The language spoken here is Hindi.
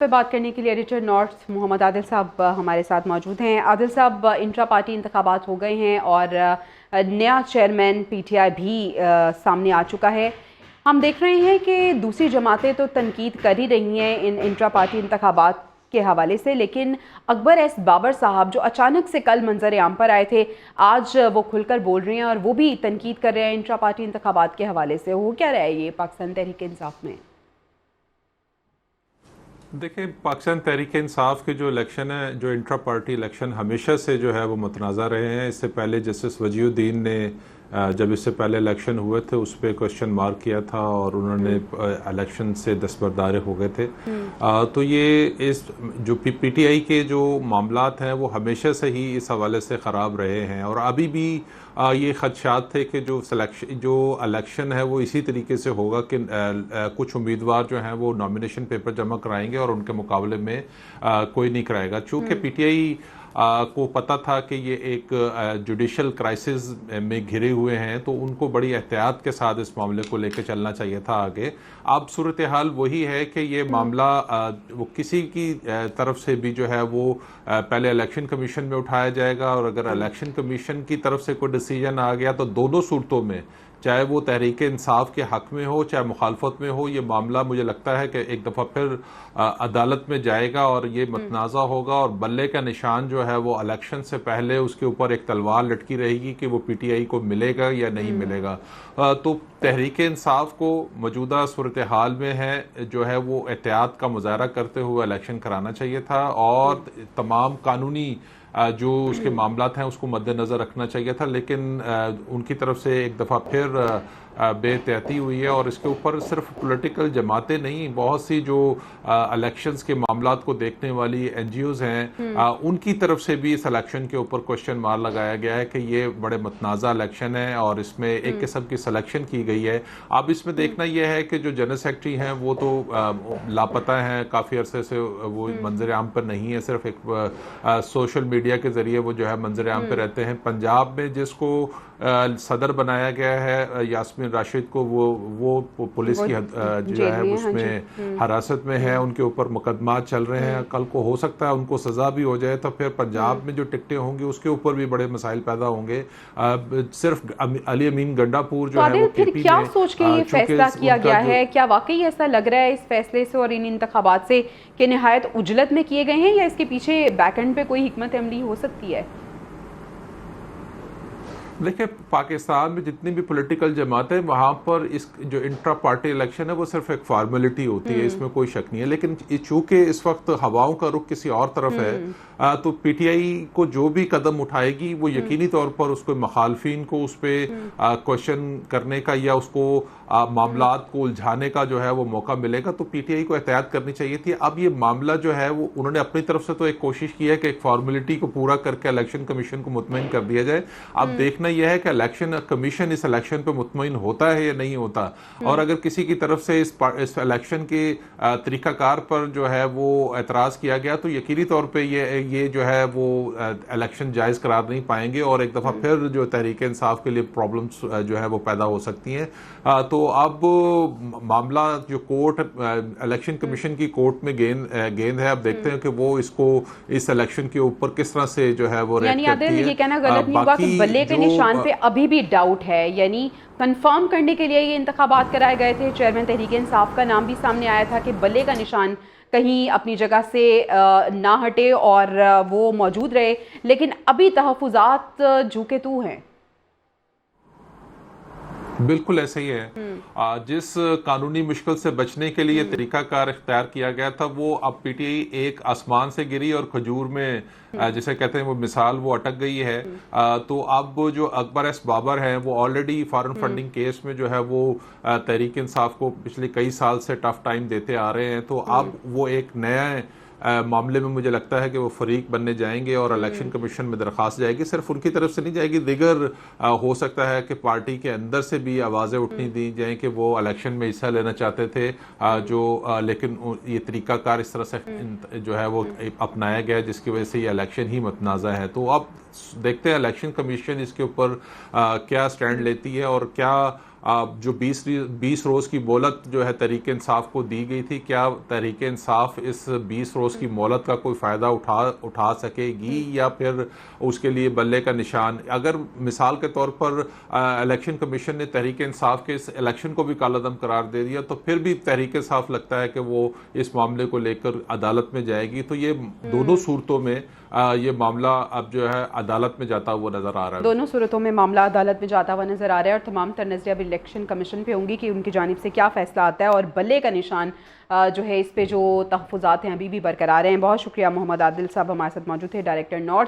पे बात करने के लिए एडिटर नॉर्थ मोहम्मद आदिल साहब हमारे साथ मौजूद हैं। आदिल साहब, इंट्रा पार्टी इंतखाबात हो गए हैं और नया चेयरमैन पीटीआई भी सामने आ चुका है। हम देख रहे हैं कि दूसरी जमातें तो तनकीद कर ही रही हैं इन इंट्रा पार्टी इंतखाबात के हवाले से, लेकिन अकबर एस बाबर साहब जो अचानक से कल मंजर आम पर आए थे, आज वो खुलकर बोल रहे हैं और वो भी तनकीद कर रहे हैं इंट्रा पार्टी इंतखाबात के हवाले से। हो क्या रहा है ये पाकिस्तान तहरीक इंसाफ में? देखिए, पाकिस्तान तहरीक इंसाफ के जो इलेक्शन है, जो इंट्रा पार्टी इलेक्शन हमेशा से जो है वो मुतनाज़ा रहे हैं। इससे पहले जस्टिस वजीउद्दीन ने जब इससे पहले इलेक्शन हुए थे उस पर क्वेश्चन मार्क किया था और उन्होंने इलेक्शन से दस्तबरदार हो गए थे। तो ये इस जो पीटीआई के जो मामलात हैं वो हमेशा से ही इस हवाले से ख़राब रहे हैं और अभी भी ये खदशात थे कि जो इलेक्शन है वो इसी तरीके से होगा कि कुछ उम्मीदवार जो हैं वो नॉमिनेशन पेपर जमा कराएंगे और उनके मुकाबले में कोई नहीं कराएगा। चूँकि पीटीआई को पता था कि ये एक जुडिशल क्राइसिस में घिरे हुए हैं, तो उनको बड़ी एहतियात के साथ इस मामले को लेकर चलना चाहिए था आगे। अब सूरत हाल वही है कि ये मामला वो किसी की तरफ से भी जो है वो पहले इलेक्शन कमीशन में उठाया जाएगा और अगर इलेक्शन कमीशन की तरफ से कोई डिसीजन आ गया तो दोनों सूरतों में, चाहे वो तहरीक इंसाफ के हक में हो चाहे मुखालफत में हो, ये मामला मुझे लगता है कि एक दफ़ा फिर अदालत में जाएगा और ये मतनाज़ा होगा और बल्ले का निशान जो है वो इलेक्शन से पहले उसके ऊपर एक तलवार लटकी रहेगी कि वो पीटीआई को मिलेगा या नहीं मिलेगा। तो तहरीक इंसाफ को मौजूदा सूरत हाल में है जो है वो एहतियात का मुजाहरा करते हुए इलेक्शन कराना चाहिए था और तमाम कानूनी जो उसके मामलात हैं उसको मद्देनज़र रखना चाहिए था, लेकिन उनकी तरफ से एक दफ़ा फिर बेहतियाती हुई है और इसके ऊपर सिर्फ पॉलिटिकल जमातें नहीं, बहुत सी जो इलेक्शंस के मामलात को देखने वाली एनजीओज़ हैं उनकी तरफ से भी इस इलेक्शन के ऊपर क्वेश्चन मार लगाया गया है कि ये बड़े मतनाज़ा इलेक्शन है और इसमें एक किस्म की सिलेक्शन की गई है। अब इसमें देखना यह है कि जो जनरल सेक्रेटरी हैं वो तो लापता हैं, काफ़ी अरसे से वो मंजर आम पर नहीं है, सिर्फ एक सोशल मीडिया के ज़रिए वो जो है मंजर आम पर रहते हैं। पंजाब में जिसको सदर बनाया गया है यास्मीन राशिद को, वो पुलिस की जो है उसमें हिरासत में है, उनके ऊपर मुकदमा चल रहे हैं। कल को हो सकता है उनको सजा भी हो जाए तो फिर पंजाब में जो टिकटें होंगी उसके ऊपर भी बड़े मसाइल पैदा होंगे। सिर्फ अली अमीन गंडापुर जो है वो फिर क्या सोच के ये फैसला किया गया है? क्या वाकई ऐसा लग रहा है इस फैसले से और इन इंतखाबात से कि निहायत उजलत में किए गए हैं या इसके पीछे बैकएंड पे कोई हिकमत अमली हो सकती है? देखिए, पाकिस्तान में जितनी भी पॉलिटिकल जमातें हैं वहाँ पर इस जो इंट्रा पार्टी इलेक्शन है वो सिर्फ एक फार्मेलिटी होती है, इसमें कोई शक नहीं है। लेकिन चूंकि इस वक्त हवाओं का रुख किसी और तरफ है तो पीटीआई को जो भी कदम उठाएगी वो यकीनी तौर पर उसको मुखालफिन को उस पर क्वेश्चन करने का या उसको मामलात को उलझाने का जो है वो मौका मिलेगा। तो पीटीआई को एहतियात करनी चाहिए थी। अब ये मामला जो है वो उन्होंने अपनी तरफ से तो एक कोशिश की है कि एक फॉर्मेलिटी को पूरा करके इलेक्शन कमीशन को मुतमईन कर दिया जाए। अब देखना यह है कि इलेक्शन कमीशन इस इलेक्शन पे मुतमईन होता है या नहीं होता, और अगर किसी की तरफ से इस इलेक्शन के तरीकाकार पर जो है वो एतराज किया गया तो यकीनी तौर पे ये जो है वो इलेक्शन जायज़ करार नहीं पाएंगे और एक दफ़ा फिर जो तहरीक इंसाफ के लिए प्रॉब्लम्स जो है वो पैदा हो सकती हैं। तो अब मामला जो कोर्ट इलेक्शन कमीशन की कोर्ट में गेंद है। अब देखते हैं कि वो इसको इस इलेक्शन के ऊपर किस तरह से जो है वो यानी आदिल, ये कहना गलत नहीं होगा कि बल्ले के निशान पे अभी भी डाउट है, यानी कंफर्म करने के लिए ये इंतखाबात कराए गए थे। चेयरमैन तहरीक इंसाफ का नाम भी सामने आया था कि बल्ले का निशान कहीं अपनी जगह से ना हटे और वो मौजूद रहे, लेकिन अभी तहफ़्फ़ुज़ात झुके तू हैं। बिल्कुल ऐसे ही है। जिस कानूनी मुश्किल से बचने के लिए तरीकाकार इख्तियार किया गया था वो अब पीटीआई एक आसमान से गिरी और खजूर में जिसे कहते हैं वो मिसाल वो अटक गई है। तो अब जो अकबर एस बाबर हैं वो ऑलरेडी फॉरेन फंडिंग केस में जो है वो तहरीक इंसाफ को पिछले कई साल से टफ टाइम देते आ रहे हैं। तो अब वो एक नया मामले में मुझे लगता है कि वो फरीक बनने जाएंगे और इलेक्शन कमीशन में दरख्वास्त जाएगी। सिर्फ उनकी तरफ से नहीं जाएगी, दिगर हो सकता है कि पार्टी के अंदर से भी आवाज़ें उठनी दी जाएं कि वो इलेक्शन में हिस्सा लेना चाहते थे लेकिन ये तरीकाकार इस तरह से जो है वो अपनाया गया जिसकी वजह से ये इलेक्शन ही मतनाज़ा है। तो अब देखते हैं इलेक्शन कमीशन इसके ऊपर क्या स्टैंड लेती है और क्या जो 20 रोज़ की मोहलत जो है तहरीक इंसाफ को दी गई थी, क्या तहरीक इंसाफ इस 20 रोज़ की मोहलत का कोई फ़ायदा उठा सकेगी या फिर उसके लिए बल्ले का निशान? अगर मिसाल के तौर पर इलेक्शन कमीशन ने तहरीक इंसाफ के इस इलेक्शन को भी कालादम करार दे दिया तो फिर भी तहरीक इंसाफ लगता है कि वो इस मामले को लेकर अदालत में जाएगी। तो ये दोनों सूरतों में ये मामला अब जो है अदालत में जाता हुआ नजर आ रहा है। दोनों सूरतों में मामला अदालत में जाता हुआ नजर आ रहा है और तमाम तर नजरें अब इलेक्शन कमीशन पे होंगी कि उनकी जानिब से क्या फैसला आता है और बल्ले का निशान जो है इस पे जो तहफ़्फ़ुज़ात हैं अभी भी बरकरार हैं। बहुत शुक्रिया मोहम्मद आदिल साहब हमारे साथ मौजूद थे, डायरेक्टर नॉर्थ।